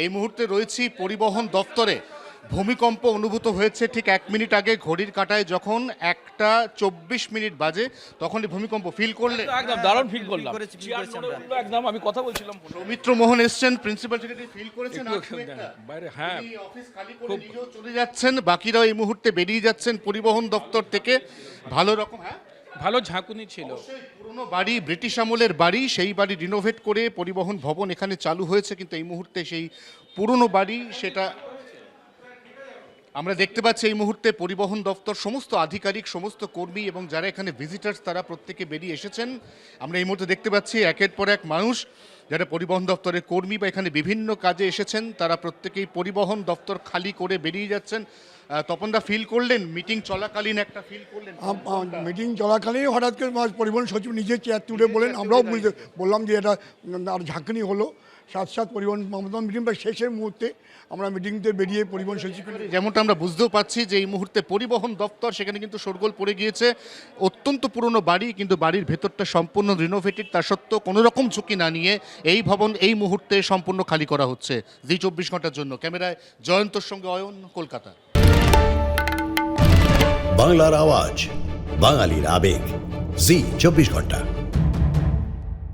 এই মুহূর্তে রয়েছি পরিবহন দপ্তরে। ভূমিকম্প অনুভূত হয়েছে ঠিক 1 মিনিট আগে ঘড়ির কাঁটায় যখন 1:24 বাজে, তখনই ভূমিকম্প ফিল করলে। একদম দারুণ ফিল করলাম। একদম আমি কথা বলছিলাম সৌমিত্র মোহন এসছেন, প্রিন্সিপাল সেক্রেটারি, ফিল করেছেন বাইরে। হ্যাঁ, অফিস খালি করে নিজেও চলে যাচ্ছেন, বাকিরাও এই মুহূর্তে বেরিয়ে যাচ্ছেন পরিবহন দপ্তর থেকে। ভালো রকম, হ্যাঁ ভালো ঝাঁকুনি ছিল। পুরনো বাড়ি, ব্রিটিশ আমলের বাড়ি, সেই বাড়ি রিনোভেট করে পরিবহন ভবন এখানে চালু হয়েছে, কিন্তু এই মুহূর্তে সেই পুরনো বাড়ি সেটা আমরা দেখতে পাচ্ছি। এই মুহূর্তে পরিবহন দপ্তর সমস্ত আধিকারিক, সমস্ত কর্মী এবং যারা এখানে ভিজিটার্স তারা প্রত্যেকে বেরিয়ে এসেছেন। আমরা এই মুহূর্তে দেখতে পাচ্ছি একের পর এক মানুষ যারা পরিবহন দপ্তরের কর্মী বা এখানে বিভিন্ন কাজে এসেছেন, তারা প্রত্যেকেই পরিবহন দপ্তর খালি করে বেরিয়ে যাচ্ছেন। তপনদা, ফিল করলেন মিটিং চলাকালীন একটা ফিল করলেন? মিটিং চলাকালীন হঠাৎ করে পরিবহন সচিব নিজে চেয়ার তুলে বলেন, আমরাও বললাম যে এটা আর ঝাঁকুনি হলো। সাথে পরিবহন মিটিং বা শেষের মুহূর্তে আমরা মিটিংতে বেরিয়ে পরিবহন সচিব, যেমনটা আমরা বুঝতেও পাচ্ছি যে এই মুহূর্তে পরিবহন দপ্তর সেখানে কিন্তু শোরগোল পড়ে গিয়েছে। অত্যন্ত পুরনো বাড়ি, কিন্তু বাড়ির ভেতরটা সম্পূর্ণ রিনোভেটেড, তা সত্ত্বেও কোনো রকম ঝুঁকি না নিয়ে এই ভবন এই মুহূর্তে সম্পূর্ণ খালি করা হচ্ছে জি 24 ঘন্টার জন্য। ক্যামেরায় জয়ন্তর সঙ্গে অয়ন, কলকাতা। বাংলার আওয়াজ, বাঙালির আবেগ, জি 24 ঘন্টা।